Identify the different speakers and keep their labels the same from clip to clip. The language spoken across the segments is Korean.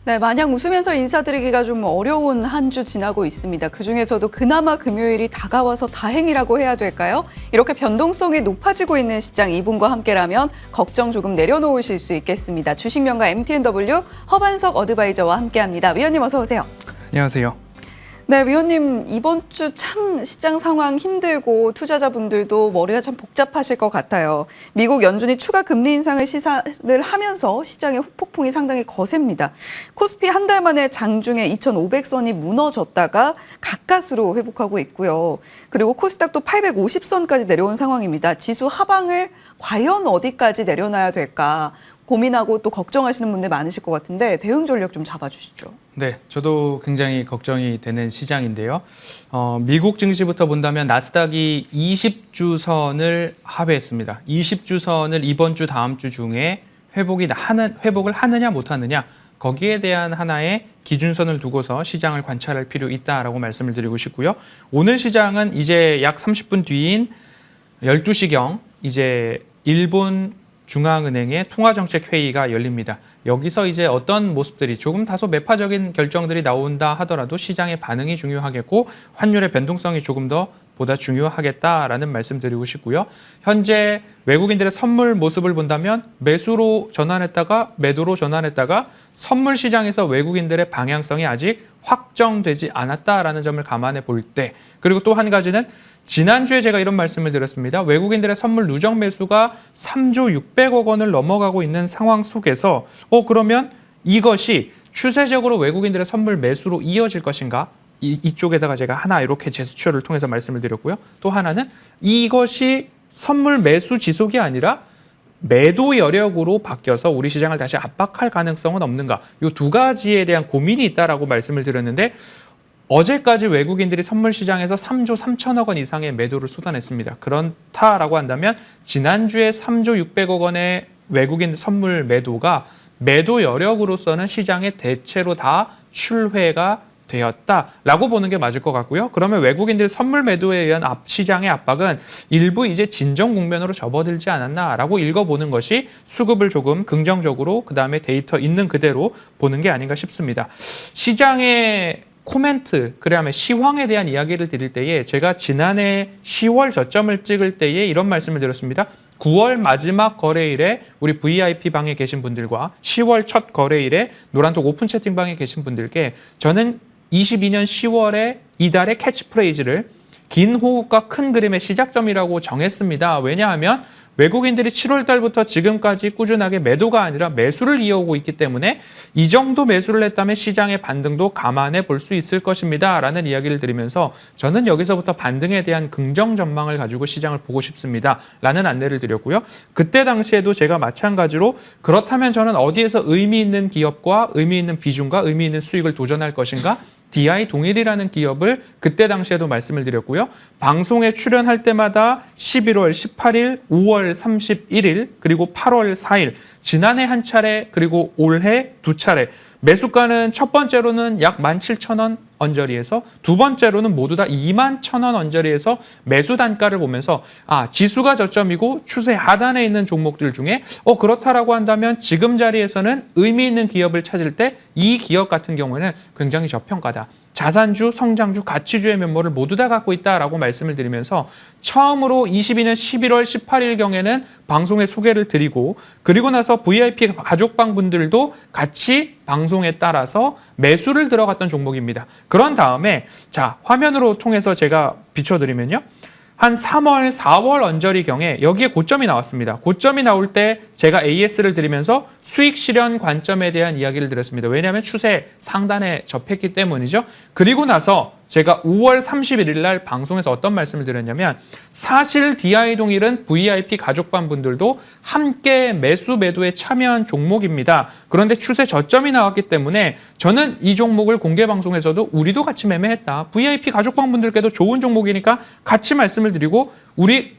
Speaker 1: 네, 마냥 웃으면서 인사드리기가 좀 어려운 한 주 지나고 있습니다. 그중에서도 그나마 금요일이 다가와서 다행이라고 해야 될까요? 이렇게 변동성이 높아지고 있는 시장 이분과 함께라면 걱정 조금 내려놓으실 수 있겠습니다. 주식명가 MTNW 허반석 어드바이저와 함께합니다. 위원님 어서 오세요.
Speaker 2: 안녕하세요.
Speaker 1: 네, 위원님 이번 주 참 시장 상황 힘들고 투자자분들도 머리가 참 복잡하실 것 같아요. 미국 연준이 추가 금리 인상을 시사를 하면서 시장의 후폭풍이 상당히 거셉니다. 코스피 한 달 만에 장중에 2,500선이 무너졌다가 가까스로 회복하고 있고요. 그리고 코스닥도 850선까지 내려온 상황입니다. 지수 하방을 과연 어디까지 내려놔야 될까 고민하고 또 걱정하시는 분들 많으실 것 같은데 대응 전략 좀 잡아주시죠.
Speaker 2: 네, 저도 굉장히 걱정이 되는 시장인데요. 미국 증시부터 본다면 나스닥이 20주선을 하회했습니다. 20주선을 이번 주, 다음 주 중에 회복을 하느냐 못하느냐 거기에 대한 하나의 기준선을 두고서 시장을 관찰할 필요 있다라고 말씀을 드리고 싶고요. 오늘 시장은 이제 약 30분 뒤인 12시경 이제 일본 중앙은행의 통화정책회의가 열립니다. 여기서 이제 어떤 모습들이 조금 다소 매파적인 결정들이 나온다 하더라도 시장의 반응이 중요하겠고 환율의 변동성이 조금 더 보다 중요하겠다라는 말씀 드리고 싶고요. 현재 외국인들의 선물 모습을 본다면 매수로 전환했다가 매도로 전환했다가 선물 시장에서 외국인들의 방향성이 아직 확정되지 않았다라는 점을 감안해 볼 때, 그리고 또 한 가지는 지난주에 제가 이런 말씀을 드렸습니다. 외국인들의 선물 누적 매수가 3조 600억 원을 넘어가고 있는 상황 속에서 그러면 이것이 추세적으로 외국인들의 선물 매수로 이어질 것인가? 이쪽에다가 제가 하나 이렇게 제스처를 통해서 말씀을 드렸고요. 또 하나는 이것이 선물 매수 지속이 아니라 매도 여력으로 바뀌어서 우리 시장을 다시 압박할 가능성은 없는가? 이 두 가지에 대한 고민이 있다라고 말씀을 드렸는데 어제까지 외국인들이 선물 시장에서 3조 3천억 원 이상의 매도를 쏟아냈습니다. 그렇다라고 한다면 지난주에 3조 600억 원의 외국인 선물 매도가 매도 여력으로서는 시장의 대체로 다 출회가 되었다라고 보는 게 맞을 것 같고요. 그러면 외국인들 선물 매도에 의한 시장의 압박은 일부 이제 진정 국면으로 접어들지 않았나라고 읽어보는 것이 수급을 조금 긍정적으로 그다음에 데이터 있는 그대로 보는 게 아닌가 싶습니다. 시장의 코멘트, 그다음에 시황에 대한 이야기를 드릴 때에 제가 지난해 10월 저점을 찍을 때에 이런 말씀을 드렸습니다. 9월 마지막 거래일에 우리 VIP 방에 계신 분들과 10월 첫 거래일에 노란톡 오픈 채팅방에 계신 분들께 저는 22년 10월에 이달의 캐치프레이즈를 긴 호흡과 큰 그림의 시작점이라고 정했습니다. 왜냐하면 외국인들이 7월 달부터 지금까지 꾸준하게 매도가 아니라 매수를 이어오고 있기 때문에 이 정도 매수를 했다면 시장의 반등도 감안해 볼 수 있을 것입니다. 라는 이야기를 드리면서 저는 여기서부터 반등에 대한 긍정 전망을 가지고 시장을 보고 싶습니다. 라는 안내를 드렸고요. 그때 당시에도 제가 마찬가지로 그렇다면 저는 어디에서 의미 있는 기업과 의미 있는 비중과 의미 있는 수익을 도전할 것인가? DI 동일이라는 기업을 그때 당시에도 말씀을 드렸고요. 방송에 출연할 때마다 11월 18일, 5월 31일, 그리고 8월 4일, 지난해 한 차례, 그리고 올해 두 차례. 매수가는 첫 번째로는 약 17,000원 언저리에서 두 번째로는 모두 다 21,000원 언저리에서 매수 단가를 보면서 지수가 저점이고 추세 하단에 있는 종목들 중에 그렇다라고 한다면 지금 자리에서는 의미 있는 기업을 찾을 때 이 기업 같은 경우에는 굉장히 저평가다. 자산주, 성장주, 가치주의 면모를 모두 다 갖고 있다라고 말씀을 드리면서 처음으로 22년 11월 18일경에는 방송에 소개를 드리고 그리고 나서 VIP 가족방 분들도 같이 방송에 따라서 매수를 들어갔던 종목입니다. 그런 다음에 자 화면으로 통해서 제가 비춰드리면요. 한 3월, 4월 언저리경에 여기에 고점이 나왔습니다. 고점이 나올 때 제가 AS를 드리면서 수익 실현 관점에 대한 이야기를 드렸습니다. 왜냐하면 추세 상단에 접했기 때문이죠. 그리고 나서 제가 5월 31일 날 방송에서 어떤 말씀을 드렸냐면 사실 DI 동일은 VIP 가족반 분들도 함께 매도에 참여한 종목입니다. 그런데 추세 저점이 나왔기 때문에 저는 이 종목을 공개 방송에서도 우리도 같이 매매했다. VIP 가족반 분들께도 좋은 종목이니까 같이 말씀을 드리고 우리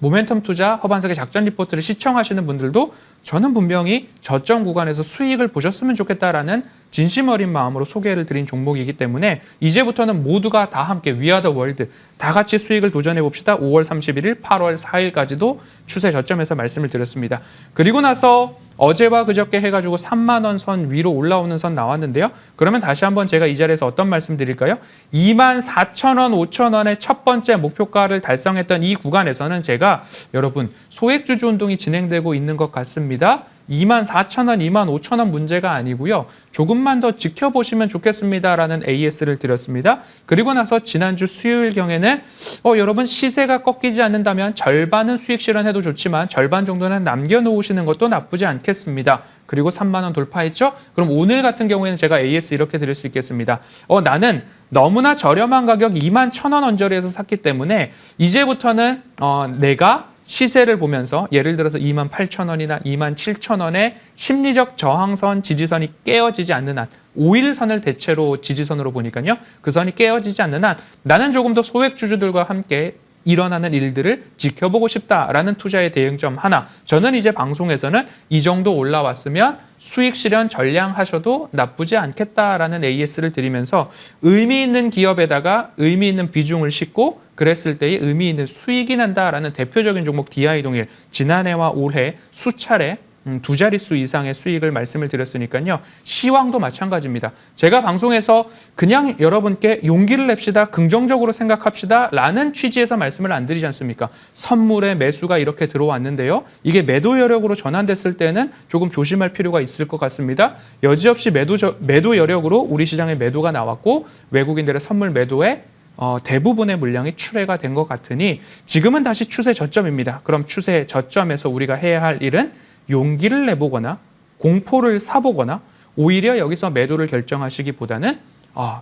Speaker 2: 모멘텀 투자 허반석의 작전 리포트를 시청하시는 분들도 저는 분명히 저점 구간에서 수익을 보셨으면 좋겠다라는 진심 어린 마음으로 소개를 드린 종목이기 때문에 이제부터는 모두가 다 함께 위아더 월드 다 같이 수익을 도전해 봅시다. 5월 31일, 8월 4일까지도 추세 저점에서 말씀을 드렸습니다. 그리고 나서 어제와 그저께 해가지고 3만 원 선 위로 올라오는 선 나왔는데요. 그러면 다시 한번 제가 이 자리에서 어떤 말씀 드릴까요? 24,000원, 5,000원의 첫 번째 목표가를 달성했던 이 구간에서는 제가 여러분 소액주주 운동이 진행되고 있는 것 같습니다. 24,000원, 25,000원 문제가 아니고요. 조금만 더 지켜보시면 좋겠습니다라는 AS를 드렸습니다. 그리고 나서 지난주 수요일경에는 여러분 시세가 꺾이지 않는다면 절반은 수익 실현해도 좋지만 절반 정도는 남겨놓으시는 것도 나쁘지 않겠습니다. 그리고 3만 원 돌파했죠? 그럼 오늘 같은 경우에는 제가 AS 이렇게 드릴 수 있겠습니다. 나는 너무나 저렴한 가격 21,000원 언저리에서 샀기 때문에 이제부터는 내가 시세를 보면서 예를 들어서 28,000원이나 27,000원의 심리적 저항선, 지지선이 깨어지지 않는 한 5일선을 대체로 지지선으로 보니까요. 그 선이 깨어지지 않는 한 나는 조금 더 소액주주들과 함께 일어나는 일들을 지켜보고 싶다라는 투자의 대응점 하나. 저는 이제 방송에서는 이 정도 올라왔으면 수익 실현 전량하셔도 나쁘지 않겠다라는 AS를 드리면서 의미 있는 기업에다가 의미 있는 비중을 싣고 그랬을 때의 의미 있는 수익이 난다라는 대표적인 종목 DI동일 지난해와 올해 수차례 두 자릿수 이상의 수익을 말씀을 드렸으니까요. 시황도 마찬가지입니다. 제가 방송에서 그냥 여러분께 용기를 냅시다, 긍정적으로 생각합시다 라는 취지에서 말씀을 안 드리지 않습니까? 선물에 매수가 이렇게 들어왔는데요. 이게 매도 여력으로 전환됐을 때는 조금 조심할 필요가 있을 것 같습니다. 여지없이 매도 여력으로 우리 시장에 매도가 나왔고 외국인들의 선물 매도에 대부분의 물량이 출회가 된 것 같으니 지금은 다시 추세 저점입니다. 그럼 추세 저점에서 우리가 해야 할 일은 용기를 내보거나 공포를 사보거나 오히려 여기서 매도를 결정하시기보다는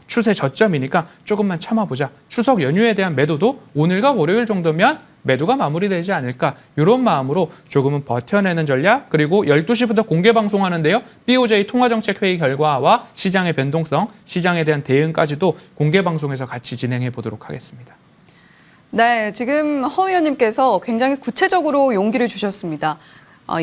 Speaker 2: 추세 저점이니까 조금만 참아보자. 추석 연휴에 대한 매도도 오늘과 월요일 정도면 매도가 마무리되지 않을까. 이런 마음으로 조금은 버텨내는 전략. 그리고 12시부터 공개 방송하는데요. BOJ 통화정책회의 결과와 시장의 변동성, 시장에 대한 대응까지도 공개 방송에서 같이 진행해 보도록 하겠습니다.
Speaker 1: 네, 지금 허 의원님께서 굉장히 구체적으로 용기를 주셨습니다.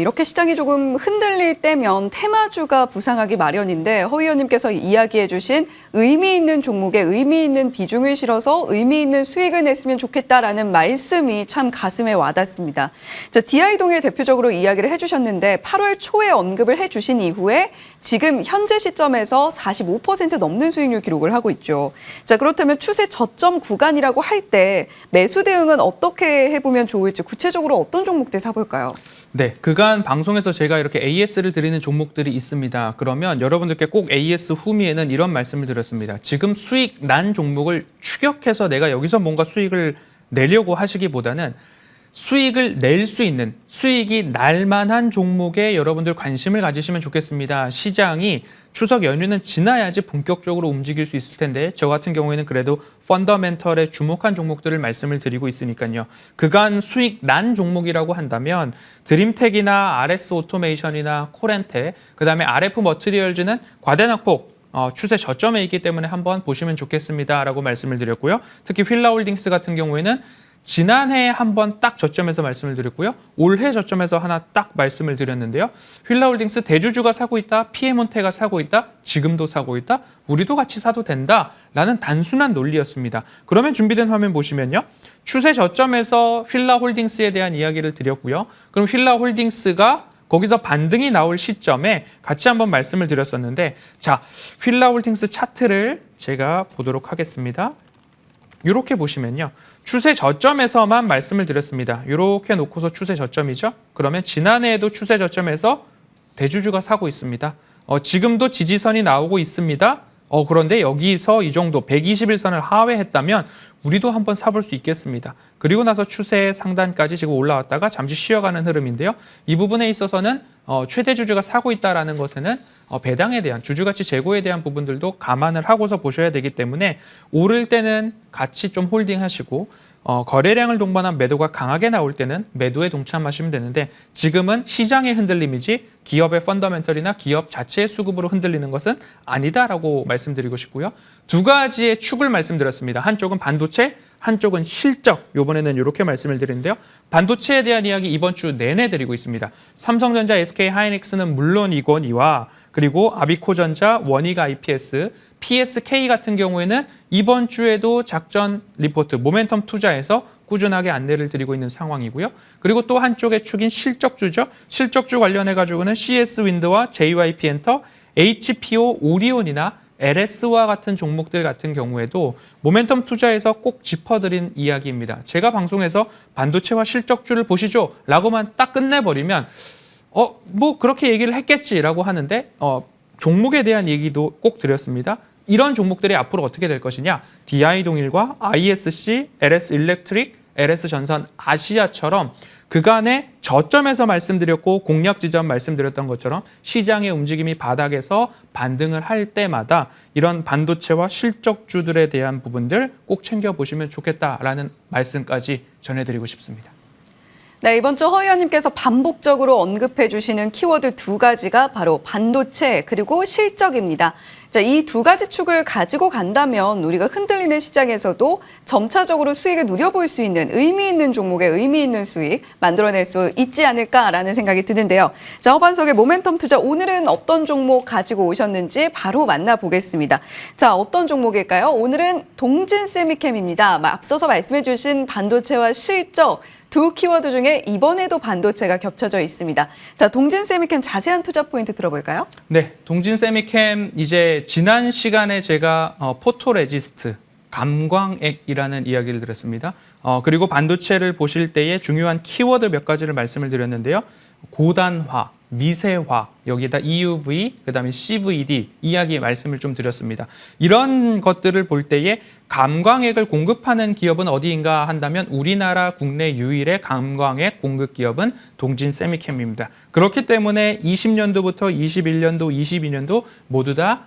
Speaker 1: 이렇게 시장이 조금 흔들릴 때면 테마주가 부상하기 마련인데 허 의원님께서 이야기해 주신 의미 있는 종목에 의미 있는 비중을 실어서 의미 있는 수익을 냈으면 좋겠다라는 말씀이 참 가슴에 와닿습니다. 자, DI동일 대표적으로 이야기를 해주셨는데 8월 초에 언급을 해주신 이후에 지금 현재 시점에서 45% 넘는 수익률 기록을 하고 있죠. 자, 그렇다면 추세 저점 구간이라고 할 때 매수 대응은 어떻게 해보면 좋을지 구체적으로 어떤 종목들 사볼까요?
Speaker 2: 네, 그간 방송에서 제가 이렇게 AS를 드리는 종목들이 있습니다. 그러면 여러분들께 꼭 AS 후미에는 이런 말씀을 드렸습니다. 지금 수익 난 종목을 추격해서 내가 여기서 뭔가 수익을 내려고 하시기보다는 수익을 낼 수 있는 수익이 날 만한 종목에 여러분들 관심을 가지시면 좋겠습니다. 시장이 추석 연휴는 지나야지 본격적으로 움직일 수 있을 텐데 저 같은 경우에는 그래도 펀더멘털에 주목한 종목들을 말씀을 드리고 있으니까요. 그간 수익 난 종목이라고 한다면 드림텍이나 RS 오토메이션이나 코렌테, 그다음에 RF 머티리얼즈는 과대낙폭 추세 저점에 있기 때문에 한번 보시면 좋겠습니다라고 말씀을 드렸고요. 특히 휠라홀딩스 같은 경우에는 지난해에 한번 딱 저점에서 말씀을 드렸고요. 올해 저점에서 하나 딱 말씀을 드렸는데요. 휠라홀딩스 대주주가 사고 있다, 피에몬테가 사고 있다, 지금도 사고 있다, 우리도 같이 사도 된다라는 단순한 논리였습니다. 그러면 준비된 화면 보시면요. 추세 저점에서 휠라홀딩스에 대한 이야기를 드렸고요. 그럼 휠라홀딩스가 거기서 반등이 나올 시점에 같이 한번 말씀을 드렸었는데 자, 휠라홀딩스 차트를 제가 보도록 하겠습니다. 이렇게 보시면요. 추세 저점에서만 말씀을 드렸습니다. 이렇게 놓고서 추세 저점이죠. 그러면 지난해에도 추세 저점에서 대주주가 사고 있습니다. 지금도 지지선이 나오고 있습니다. 그런데 여기서 이 정도 121선을 하회했다면 우리도 한번 사볼 수 있겠습니다. 그리고 나서 추세 상단까지 지금 올라왔다가 잠시 쉬어가는 흐름인데요. 이 부분에 있어서는 최대 주주가 사고 있다는 것에는 배당에 대한 주주가치 재고에 대한 부분들도 감안을 하고서 보셔야 되기 때문에 오를 때는 같이 좀 홀딩하시고 거래량을 동반한 매도가 강하게 나올 때는 매도에 동참하시면 되는데 지금은 시장의 흔들림이지 기업의 펀더멘털이나 기업 자체의 수급으로 흔들리는 것은 아니다라고 말씀드리고 싶고요. 두 가지의 축을 말씀드렸습니다. 한쪽은 반도체, 한쪽은 실적. 이번에는 이렇게 말씀을 드리는데요. 반도체에 대한 이야기 이번 주 내내 드리고 있습니다. 삼성전자, SK하이닉스는 물론이거니와 그리고 아비코전자, 원익 IPS, PSK 같은 경우에는 이번 주에도 작전 리포트, 모멘텀 투자에서 꾸준하게 안내를 드리고 있는 상황이고요. 그리고 또 한쪽의 축인 실적주죠. 실적주 관련해가지고는 CS윈드와 JYP엔터, HPO 오리온이나 LS와 같은 종목들 같은 경우에도 모멘텀 투자에서 꼭 짚어드린 이야기입니다. 제가 방송에서 반도체와 실적주를 보시죠 라고만 딱 끝내버리면 뭐 그렇게 얘기를 했겠지라고 하는데 종목에 대한 얘기도 꼭 드렸습니다. 이런 종목들이 앞으로 어떻게 될 것이냐. DI동일과 ISC, LS일렉트릭, LS전선 아시아처럼 그간의 저점에서 말씀드렸고 공략 지점 말씀드렸던 것처럼 시장의 움직임이 바닥에서 반등을 할 때마다 이런 반도체와 실적주들에 대한 부분들 꼭 챙겨보시면 좋겠다라는 말씀까지 전해드리고 싶습니다.
Speaker 1: 네, 이번 주 허 의원님께서 반복적으로 언급해 주시는 키워드 두 가지가 바로 반도체 그리고 실적입니다. 자, 이 두 가지 축을 가지고 간다면 우리가 흔들리는 시장에서도 점차적으로 수익을 누려볼 수 있는 의미 있는 종목에 의미 있는 수익 만들어낼 수 있지 않을까라는 생각이 드는데요. 자, 허반석의 모멘텀 투자 오늘은 어떤 종목 가지고 오셨는지 바로 만나보겠습니다. 자, 어떤 종목일까요? 오늘은 동진세미캠입니다. 앞서서 말씀해 주신 반도체와 실적 두 키워드 중에 이번에도 반도체가 겹쳐져 있습니다. 자, 동진세미캠 자세한 투자 포인트 들어볼까요?
Speaker 2: 네, 동진세미캠 이제 지난 시간에 제가 포토레지스트, 감광액이라는 이야기를 드렸습니다. 그리고 반도체를 보실 때에 중요한 키워드 몇 가지를 말씀을 드렸는데요. 고단화, 미세화, 여기에다 EUV, 그다음에 CVD 이야기 말씀을 좀 드렸습니다. 이런 것들을 볼 때에 감광액을 공급하는 기업은 어디인가 한다면 우리나라 국내 유일의 감광액 공급 기업은 동진세미캠입니다. 그렇기 때문에 20년도부터 21년도, 22년도 모두 다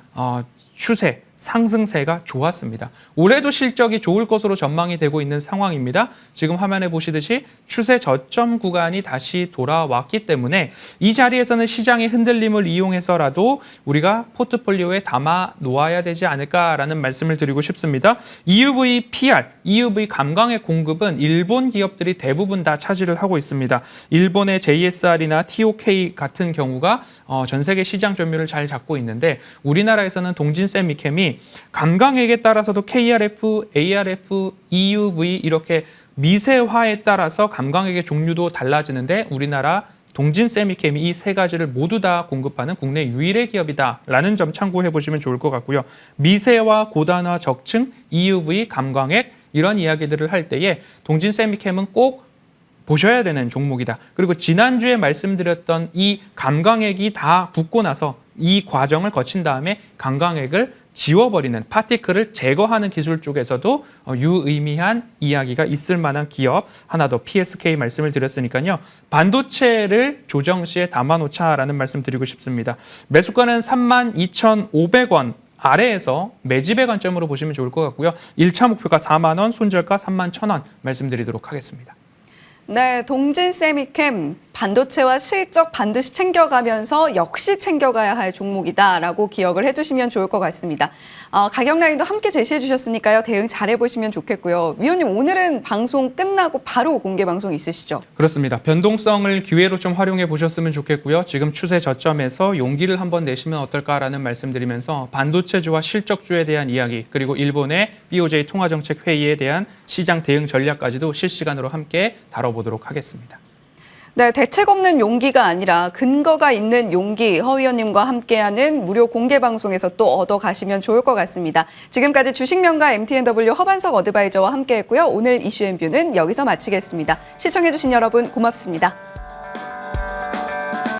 Speaker 2: 추세, 상승세가 좋았습니다. 올해도 실적이 좋을 것으로 전망이 되고 있는 상황입니다. 지금 화면에 보시듯이 추세 저점 구간이 다시 돌아왔기 때문에 이 자리에서는 시장의 흔들림을 이용해서라도 우리가 포트폴리오에 담아 놓아야 되지 않을까라는 말씀을 드리고 싶습니다. EUV PR, EUV 감광액 공급은 일본 기업들이 대부분 다 차지를 하고 있습니다. 일본의 JSR이나 TOK 같은 경우가 전 세계 시장 점유율을 잘 잡고 있는데 우리나라에서는 동진세미캠이 감광액에 따라서도 KRF, ARF, EUV 이렇게 미세화에 따라서 감광액의 종류도 달라지는데 우리나라 동진세미캠이 이 세 가지를 모두 다 공급하는 국내 유일의 기업이다라는 점 참고해 보시면 좋을 것 같고요. 미세화, 고단화, 적층, EUV, 감광액 이런 이야기들을 할 때에 동진세미캠은 꼭 보셔야 되는 종목이다. 그리고 지난주에 말씀드렸던 이 감광액이 다 붙고 나서 이 과정을 거친 다음에 감광액을 지워버리는 파티클을 제거하는 기술 쪽에서도 유의미한 이야기가 있을 만한 기업 하나 더 PSK 말씀을 드렸으니까요. 반도체를 조정 시에 담아놓자라는 말씀 드리고 싶습니다. 매수가는 32,500원 아래에서 매집의 관점으로 보시면 좋을 것 같고요. 1차 목표가 4만 원, 손절가 31,000원 말씀드리도록 하겠습니다.
Speaker 1: 네, 동진세미캠 반도체와 실적 반드시 챙겨가면서 역시 챙겨가야 할 종목이다라고 기억을 해두시면 좋을 것 같습니다. 가격 라인도 함께 제시해 주셨으니까요. 대응 잘해보시면 좋겠고요. 위원님 오늘은 방송 끝나고 바로 공개 방송 있으시죠?
Speaker 2: 그렇습니다. 변동성을 기회로 좀 활용해 보셨으면 좋겠고요. 지금 추세 저점에서 용기를 한번 내시면 어떨까라는 말씀드리면서 반도체주와 실적주에 대한 이야기 그리고 일본의 BOJ 통화정책회의에 대한 시장 대응 전략까지도 실시간으로 함께 다뤄보도록 하겠습니다.
Speaker 1: 네, 대책 없는 용기가 아니라 근거가 있는 용기 허 의원님과 함께하는 무료 공개 방송에서 또 얻어가시면 좋을 것 같습니다. 지금까지 주식명가 MTNW 허반석 어드바이저와 함께했고요. 오늘 이슈앤뷰는 여기서 마치겠습니다. 시청해주신 여러분 고맙습니다.